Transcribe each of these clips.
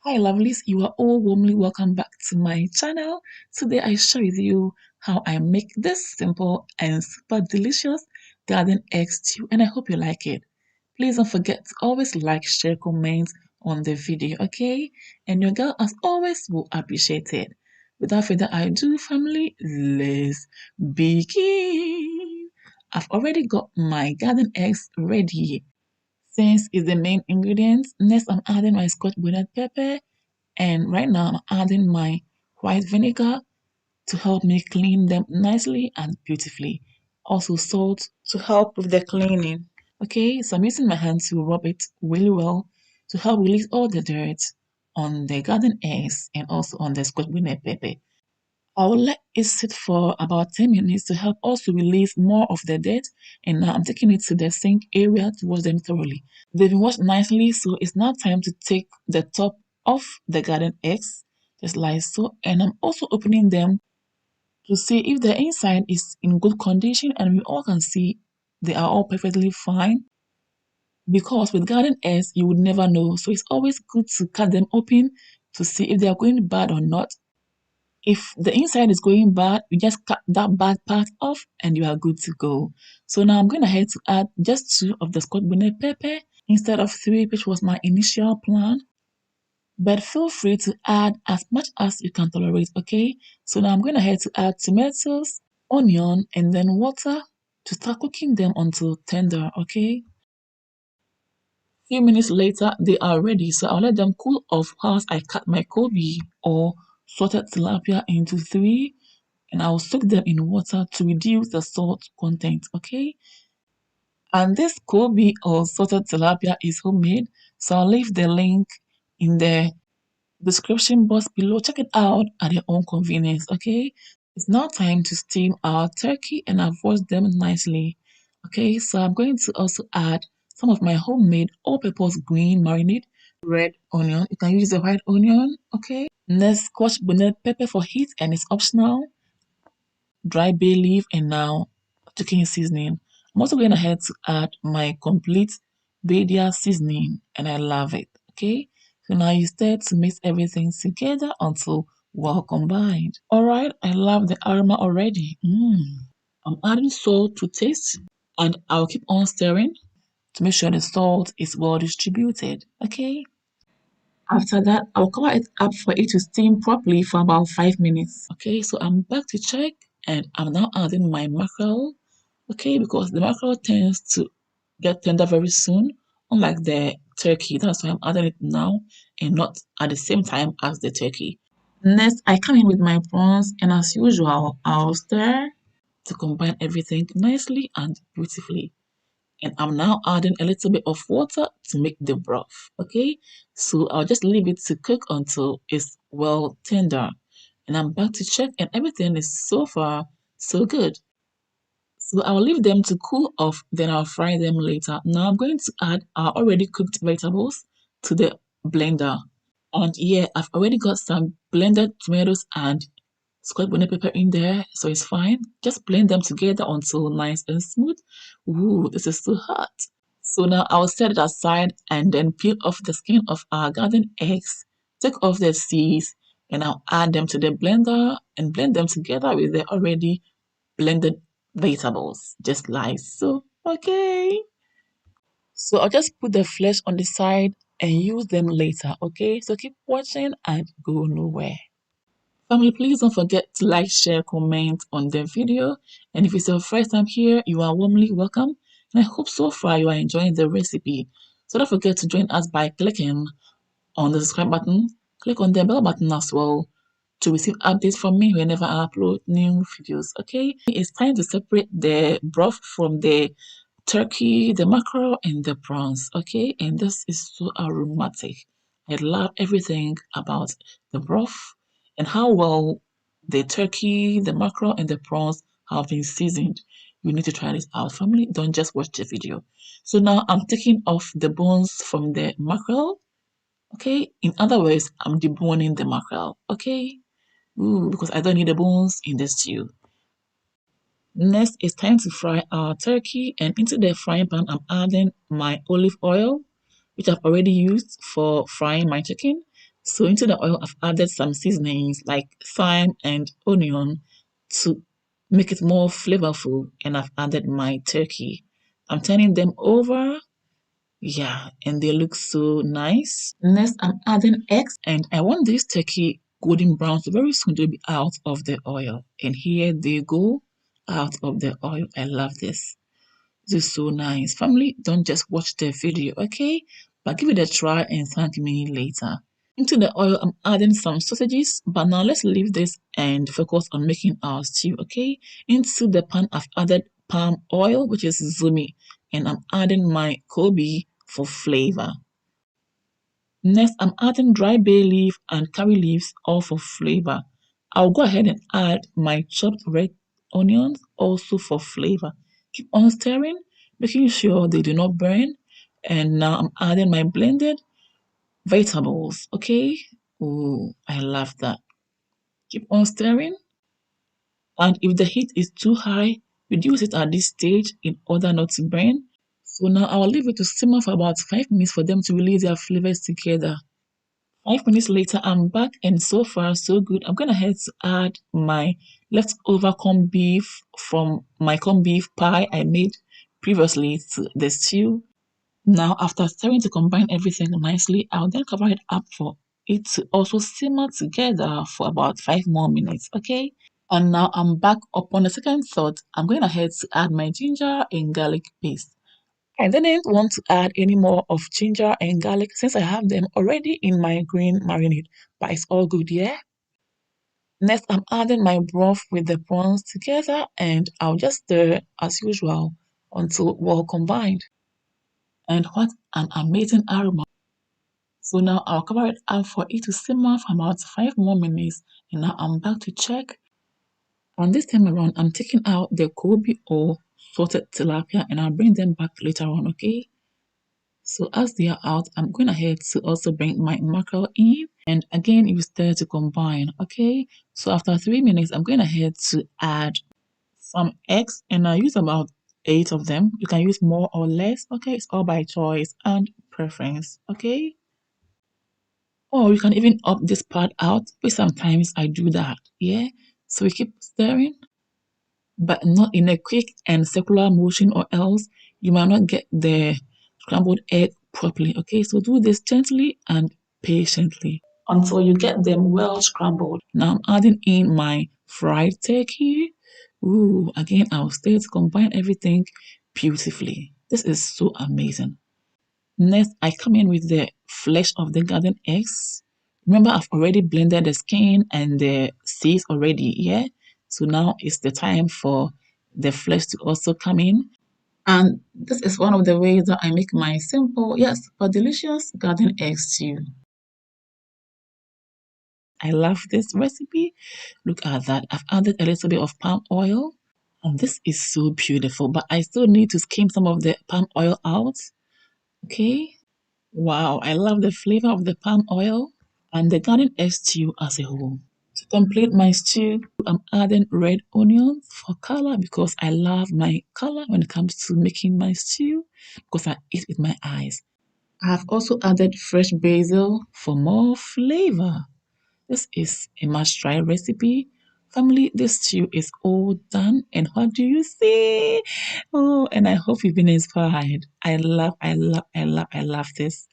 Hi lovelies, you are all warmly welcome back to my channel. Today I share with you how I make this simple and super delicious garden egg stew, and I hope you like it. Please don't forget to always like, share, comment on the video, okay? And your girl as always will appreciate it. Without further ado, family, let's begin. I've already got my garden eggs ready. Since it's the main ingredient, next I'm adding my scotch bonnet pepper, and right now I'm adding my white vinegar to help me clean them nicely and beautifully. Also salt to help with the cleaning. Okay, so I'm using my hand to rub it really well to help release all the dirt on the garden eggs and also on the scotch bonnet pepper. I will let it sit for about 10 minutes to help also release more of the dirt, and now I'm taking it to the sink area to wash them thoroughly. They've been washed nicely, so it's now time to take the top off the garden eggs, just like so. And I'm also opening them to see if the inside is in good condition, and we all can see they are all perfectly fine. Because with garden eggs, you would never know, so it's always good to cut them open to see if they are going bad or not. If the inside is going bad, you just cut that bad part off and you are good to go. So now I'm going ahead to add just 2 of the scotch bonnet pepper instead of 3, which was my initial plan. But feel free to add as much as you can tolerate, okay? So now I'm going ahead to add tomatoes, onion, and then water to start cooking them until tender, okay? Few minutes later, they are ready, so I'll let them cool off whilst I cut my koobi or salted tilapia into 3, and I'll soak them in water to reduce the salt content, okay? And this koobi or salted tilapia is homemade, so I'll leave the link in the description box below. Check it out at your own convenience, okay? It's now time to steam our turkey, and I've washed them nicely. Okay, so I'm going to also add some of my homemade all-purpose green marinade, red onion. You can use the white onion, okay? Next, scotch bonnet pepper for heat, and it's optional. Dry bay leaf, and now chicken seasoning. I'm also going ahead to add my complete Badia seasoning, and I love it. Okay, so now you start to mix everything together until well combined. All right, I love the aroma already. I'm adding salt to taste, and I'll keep on stirring to make sure the salt is well distributed. Okay. After that, I'll cover it up for it to steam properly for about 5 minutes. Okay, so I'm back to check, and I'm now adding my mackerel. Okay, because the mackerel tends to get tender very soon, unlike the turkey. That's why I'm adding it now and not at the same time as the turkey. Next, I come in with my prawns, and as usual, I'll stir to combine everything nicely and beautifully, and I'm now adding a little bit of water to make the broth. Okay, so I'll just leave it to cook until it's well tender, and I'm back to check, and everything is so far so good. So I'll leave them to cool off, then I'll fry them later. Now I'm going to add our already cooked vegetables to the blender, and yeah, I've already got some blended tomatoes and scotch bonnet pepper in there, so it's fine. Just blend them together until nice and smooth. Ooh, this is so hot. So now I'll set it aside and then peel off the skin of our garden eggs, take off the seeds, and I'll add them to the blender and blend them together with the already blended vegetables, just like so. Okay. So I'll just put the flesh on the side and use them later. Okay. So keep watching and go nowhere. Family, please don't forget to like, share, comment on the video. And if it's your first time here, you are warmly welcome. And I hope so far you are enjoying the recipe. So don't forget to join us by clicking on the subscribe button. Click on the bell button as well to receive updates from me whenever I upload new videos. Okay, it's time to separate the broth from the turkey, the mackerel, and the prawns. Okay, and this is so aromatic. I love everything about the broth and how well the turkey, the mackerel, and the prawns have been seasoned. You need to try this out, family. Don't just watch the video. So now I'm taking off the bones from the mackerel. Okay, in other words, I'm deboning the mackerel. Okay, ooh, because I don't need the bones in the stew. Next, it's time to fry our turkey, and into the frying pan, I'm adding my olive oil, which I've already used for frying my chicken. So into the oil, I've added some seasonings like thyme and onion to make it more flavorful, and I've added my turkey. I'm turning them over. Yeah, and they look so nice. Next, I'm adding eggs, and I want this turkey golden brown, so very soon they'll be out of the oil. And here they go out of the oil. I love this. This is so nice. Family, don't just watch the video, okay? But give it a try and thank me later. Into the oil, I'm adding some sausages, but now let's leave this and focus on making our stew, okay? Into the pan, I've added palm oil, which is zumi, and I'm adding my koobi for flavor. Next, I'm adding dry bay leaf and curry leaves, all for flavor. I'll go ahead and add my chopped red onions, also for flavor. Keep on stirring, making sure they do not burn. And now I'm adding my blended vegetables, okay? Oh, I love that. Keep on stirring. And if the heat is too high, reduce it at this stage in order not to burn. So now I'll leave it to simmer for about 5 minutes for them to release their flavors together. 5 minutes later, I'm back, and so far, so good. I'm gonna head to add my leftover corned beef from my corned beef pie I made previously to the stew. Now, after stirring to combine everything nicely, I'll then cover it up for it to also simmer together for about 5 more minutes, okay? And now I'm back. Upon a second thought, I'm going ahead to add my ginger and garlic paste. I didn't want to add any more of ginger and garlic since I have them already in my green marinade, but it's all good, yeah? Next, I'm adding my broth with the prawns together, and I'll just stir as usual until well combined. And what an amazing aroma! So now I'll cover it up for it to simmer for about 5 more minutes, and now I'm back to check. And this time around, I'm taking out the koobi or salted tilapia, and I'll bring them back later on, okay? So as they are out, I'm going ahead to also bring my mackerel in, and again you stir to combine, okay? So after 3 minutes, I'm going ahead to add some eggs, and I use about 8 of them. You can use more or less, okay? It's all by choice and preference, okay? Or you can even up this part out, but sometimes I do that, yeah? So we keep stirring, but not in a quick and circular motion, or else you might not get the scrambled egg properly, okay? So do this gently and patiently until you get them well scrambled. Now I'm adding in my fried turkey. Ooh, again, I'll stir to combine everything beautifully. This is so amazing. Next, I come in with the flesh of the garden eggs. Remember, I've already blended the skin and the seeds already, yeah? So now it's the time for the flesh to also come in. And this is one of the ways that I make my simple, yes, but delicious garden eggs stew. I love this recipe. Look at that. I've added a little bit of palm oil. And this is so beautiful, but I still need to skim some of the palm oil out. Okay. Wow, I love the flavor of the palm oil and the garden egg stew as a whole. To complete my stew, I'm adding red onions for color because I love my color when it comes to making my stew because I eat with my eyes. I have also added fresh basil for more flavor. This is a must-try recipe. Family, this stew is all done. And what do you say? Oh, and I hope you've been inspired. I love this.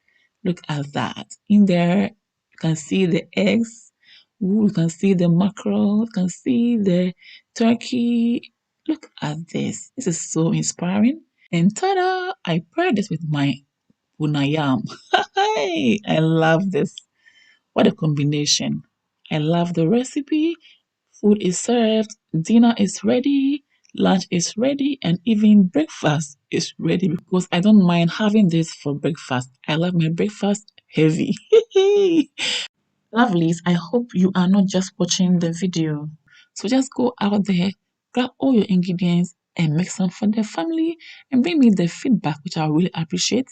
Look at that. In there, you can see the eggs. Ooh, you can see the mackerel. You can see the turkey. Look at this. This is so inspiring. And ta-da! I paired this with my unayam. Hey, I love this. What a combination. I love the recipe. Food is served, dinner is ready, lunch is ready, and even breakfast is ready because I don't mind having this for breakfast. I love my breakfast heavy. Lovelies, I hope you are not just watching the video. So just go out there, grab all your ingredients, and make some for the family, and bring me the feedback, which I really appreciate,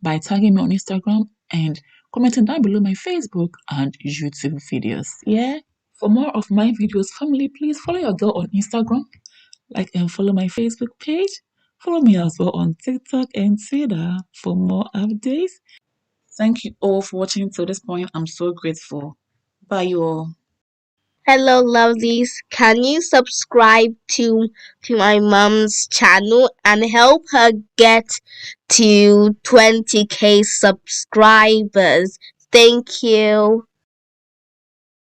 by tagging me on Instagram and commenting down below my Facebook and YouTube videos. Yeah? For more of my videos, family, please follow your girl on Instagram, like and follow my Facebook page. Follow me as well on TikTok and Twitter for more updates. Thank you all for watching till this point. I'm so grateful. Bye, you all. Hello, lovelies. Can you subscribe to my mom's channel and help her get to 20k subscribers? Thank you.